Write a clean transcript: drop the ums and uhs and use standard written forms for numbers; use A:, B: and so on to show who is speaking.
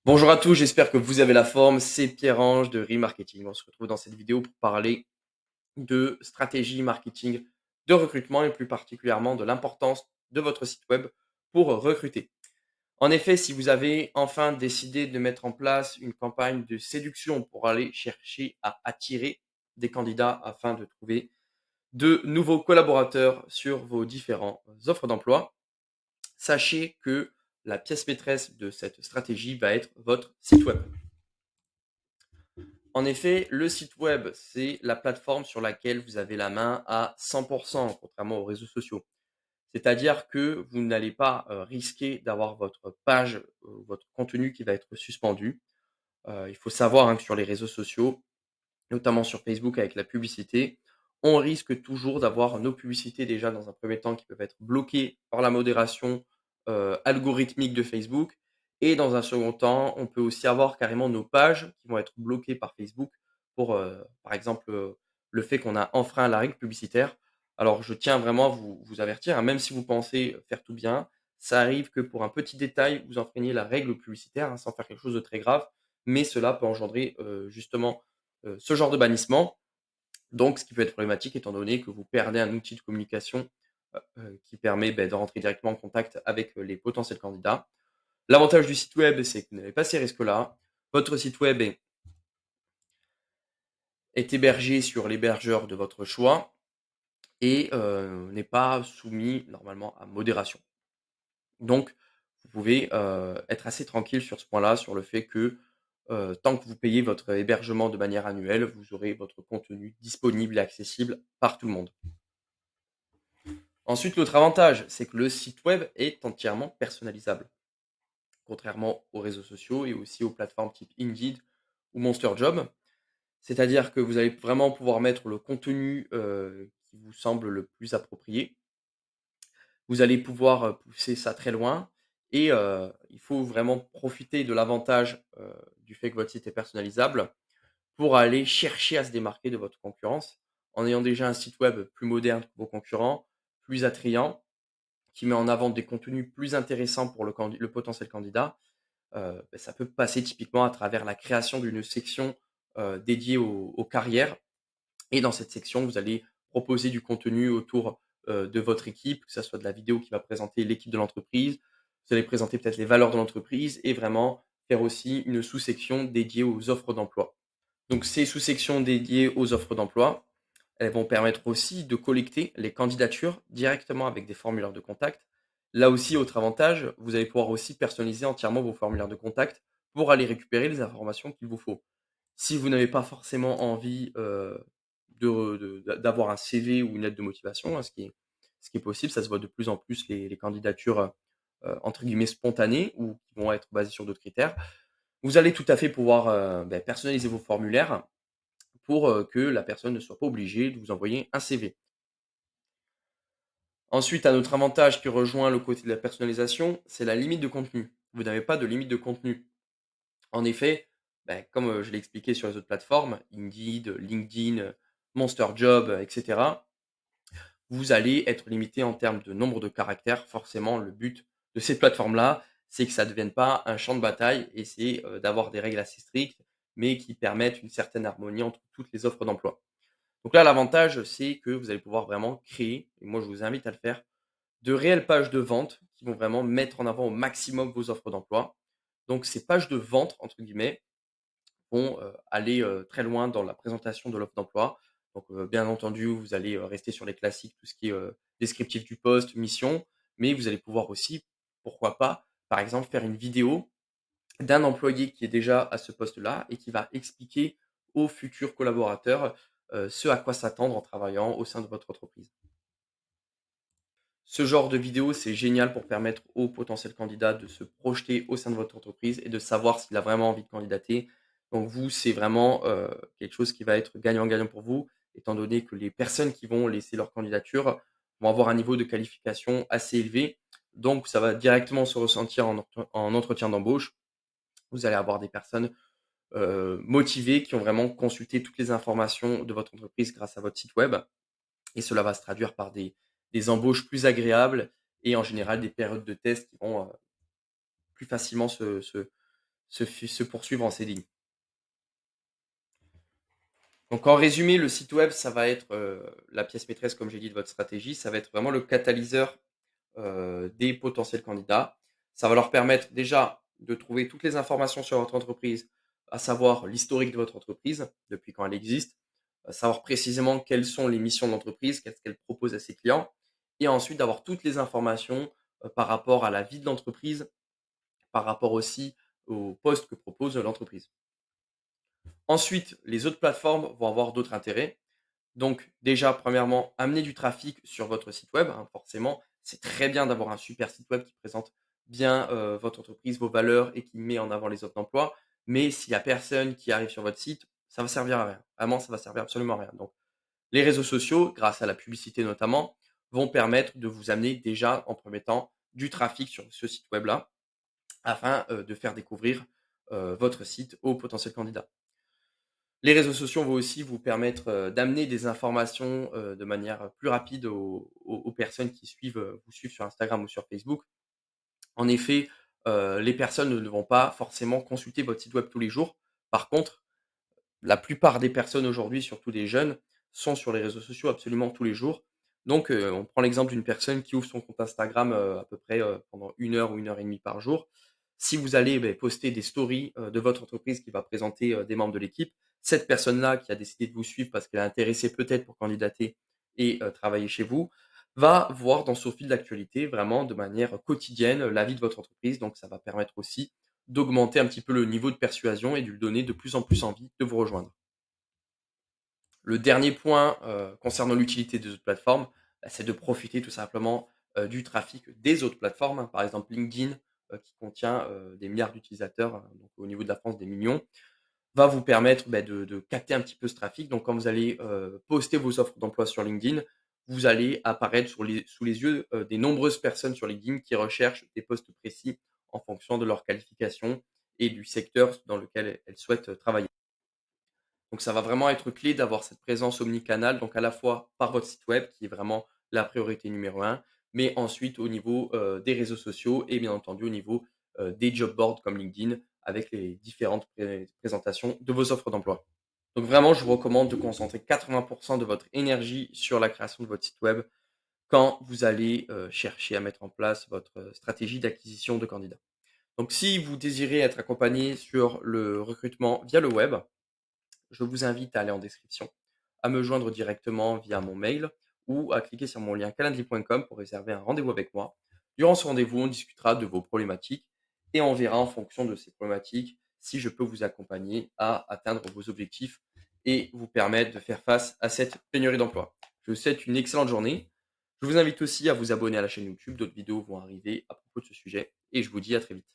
A: Bonjour à tous, j'espère que vous avez la forme. C'est Pierre-Ange de Remarketing. On se retrouve dans cette vidéo pour parler de stratégie marketing de recrutement et plus particulièrement de l'importance de votre site web pour recruter. En effet, si vous avez enfin décidé de mettre en place une campagne de séduction pour aller chercher à attirer des candidats afin de trouver de nouveaux collaborateurs sur vos différentes offres d'emploi, sachez que la pièce maîtresse de cette stratégie va être votre site web. En effet, le site web, c'est la plateforme sur laquelle vous avez la main à 100%, contrairement aux réseaux sociaux. C'est-à-dire que vous n'allez pas risquer d'avoir votre page, votre contenu qui va être suspendu. Il faut savoir que sur les réseaux sociaux, notamment sur Facebook avec la publicité, on risque toujours d'avoir nos publicités déjà dans un premier temps qui peuvent être bloquées par la modération algorithmique de Facebook. Et dans un second temps, on peut aussi avoir carrément nos pages qui vont être bloquées par Facebook pour, par exemple, le fait qu'on a enfreint la règle publicitaire. Alors, je tiens vraiment à vous avertir, hein, même si vous pensez faire tout bien, ça arrive que pour un petit détail, vous enfreigniez la règle publicitaire, hein, sans faire quelque chose de très grave, mais cela peut engendrer justement ce genre de bannissement. Donc, ce qui peut être problématique étant donné que vous perdez un outil de communication qui permet de rentrer directement en contact avec les potentiels candidats. L'avantage du site web, c'est que vous n'avez pas ces risques-là. Votre site web est hébergé sur l'hébergeur de votre choix et n'est pas soumis normalement à modération. Donc, vous pouvez être assez tranquille sur ce point-là, sur le fait que tant que vous payez votre hébergement de manière annuelle, vous aurez votre contenu disponible et accessible par tout le monde. Ensuite, l'autre avantage, c'est que le site web est entièrement personnalisable, contrairement aux réseaux sociaux et aussi aux plateformes type Indeed ou Monster Job. C'est-à-dire que vous allez vraiment pouvoir mettre le contenu qui vous semble le plus approprié. Vous allez pouvoir pousser ça très loin et il faut vraiment profiter de l'avantage du fait que votre site est personnalisable pour aller chercher à se démarquer de votre concurrence en ayant déjà un site web plus moderne que vos concurrents, plus attrayant, qui met en avant des contenus plus intéressants pour le potentiel candidat. Ça peut passer typiquement à travers la création d'une section dédiée aux carrières. Et dans cette section, vous allez proposer du contenu autour de votre équipe, que ça soit de la vidéo qui va présenter l'équipe de l'entreprise. Vous allez présenter peut-être les valeurs de l'entreprise et vraiment faire aussi une sous-section dédiée aux offres d'emploi. Donc ces sous-sections dédiées aux offres d'emploi, elles vont permettre aussi de collecter les candidatures directement avec des formulaires de contact. Là aussi, autre avantage, vous allez pouvoir aussi personnaliser entièrement vos formulaires de contact pour aller récupérer les informations qu'il vous faut. Si vous n'avez pas forcément envie d'avoir un CV ou une lettre de motivation, hein, ce qui est possible, ça se voit de plus en plus les candidatures entre guillemets spontanées ou qui vont être basées sur d'autres critères. Vous allez tout à fait pouvoir personnaliser vos formulaires pour que la personne ne soit pas obligée de vous envoyer un CV. Ensuite, un autre avantage qui rejoint le côté de la personnalisation, c'est la limite de contenu. Vous n'avez pas de limite de contenu. En effet, comme je l'ai expliqué sur les autres plateformes, Indeed, LinkedIn, Monster Job, etc., vous allez être limité en termes de nombre de caractères. Forcément, le but de ces plateformes-là, c'est que ça ne devienne pas un champ de bataille et c'est d'avoir des règles assez strictes, mais qui permettent une certaine harmonie entre toutes les offres d'emploi. Donc là, l'avantage, c'est que vous allez pouvoir vraiment créer, et moi je vous invite à le faire, de réelles pages de vente qui vont vraiment mettre en avant au maximum vos offres d'emploi. Donc ces pages de vente, entre guillemets, vont aller très loin dans la présentation de l'offre d'emploi. Donc bien entendu, vous allez rester sur les classiques, tout ce qui est descriptif du poste, mission, mais vous allez pouvoir aussi, pourquoi pas, par exemple, faire une vidéo d'un employé qui est déjà à ce poste-là et qui va expliquer aux futurs collaborateurs ce à quoi s'attendre en travaillant au sein de votre entreprise. Ce genre de vidéo, c'est génial pour permettre aux potentiels candidats de se projeter au sein de votre entreprise et de savoir s'il a vraiment envie de candidater. Donc vous, c'est vraiment quelque chose qui va être gagnant-gagnant pour vous, étant donné que les personnes qui vont laisser leur candidature vont avoir un niveau de qualification assez élevé. Donc ça va directement se ressentir en entretien d'embauche. Vous allez avoir des personnes motivées qui ont vraiment consulté toutes les informations de votre entreprise grâce à votre site web. Et cela va se traduire par des embauches plus agréables et en général des périodes de test qui vont plus facilement se poursuivre en CDI. Donc en résumé, le site web, ça va être, la pièce maîtresse, comme j'ai dit, de votre stratégie. Ça va être vraiment le catalyseur, des potentiels candidats. Ça va leur permettre déjà de trouver toutes les informations sur votre entreprise, à savoir l'historique de votre entreprise, depuis quand elle existe, savoir précisément quelles sont les missions de l'entreprise, qu'est-ce qu'elle propose à ses clients et ensuite d'avoir toutes les informations, par rapport à la vie de l'entreprise, par rapport aussi aux postes que propose l'entreprise. Ensuite, les autres plateformes vont avoir d'autres intérêts. Donc déjà, premièrement, amener du trafic sur votre site web, hein, forcément. C'est très bien d'avoir un super site web qui présente bien, votre entreprise, vos valeurs et qui met en avant les offres d'emploi. Mais s'il y a personne qui arrive sur votre site, ça va servir à rien. Vraiment, ça va servir absolument à rien. Donc les réseaux sociaux, grâce à la publicité notamment, vont permettre de vous amener déjà, en premier temps, du trafic sur ce site web-là, afin, de faire découvrir, votre site aux potentiels candidats. Les réseaux sociaux vont aussi vous permettre, d'amener des informations, de manière plus rapide aux personnes qui vous suivent sur Instagram ou sur Facebook. En effet, les personnes ne vont pas forcément consulter votre site web tous les jours. Par contre, la plupart des personnes aujourd'hui, surtout des jeunes, sont sur les réseaux sociaux absolument tous les jours. Donc, on prend l'exemple d'une personne qui ouvre son compte Instagram, à peu près, pendant 1 heure ou 1 heure et demie par jour. Si vous allez, poster des stories, de votre entreprise qui va présenter, des membres de l'équipe, cette personne-là qui a décidé de vous suivre parce qu'elle est intéressée peut-être pour candidater et travailler chez vous, va voir dans son fil d'actualité vraiment de manière quotidienne la vie de votre entreprise. Donc ça va permettre aussi d'augmenter un petit peu le niveau de persuasion et de lui donner de plus en plus envie de vous rejoindre. Le dernier point, concernant l'utilité des autres plateformes, c'est de profiter tout simplement, du trafic des autres plateformes, hein. Par exemple LinkedIn, qui contient, des milliards d'utilisateurs, donc au niveau de la France des millions, va vous permettre, de capter un petit peu ce trafic. Donc quand vous allez, poster vos offres d'emploi sur LinkedIn, vous allez apparaître sous les yeux, des nombreuses personnes sur LinkedIn qui recherchent des postes précis en fonction de leur qualification et du secteur dans lequel elles souhaitent travailler. Donc ça va vraiment être clé d'avoir cette présence omnicanale, donc à la fois par votre site web qui est vraiment la priorité numéro un, mais ensuite au niveau, des réseaux sociaux et bien entendu au niveau, des job boards comme LinkedIn avec les différentes présentations de vos offres d'emploi. Donc vraiment, je vous recommande de concentrer 80 de votre énergie sur la création de votre site web quand vous allez, chercher à mettre en place votre, stratégie d'acquisition de candidats. Donc si vous désirez être accompagné sur le recrutement via le web, je vous invite à aller en description, à me joindre directement via mon mail ou à cliquer sur mon lien calendly.com pour réserver un rendez-vous avec moi. Durant ce rendez-vous, on discutera de vos problématiques et on verra en fonction de ces problématiques si je peux vous accompagner à atteindre vos objectifs et vous permettre de faire face à cette pénurie d'emploi. Je vous souhaite une excellente journée. Je vous invite aussi à vous abonner à la chaîne YouTube. D'autres vidéos vont arriver à propos de ce sujet et je vous dis à très vite.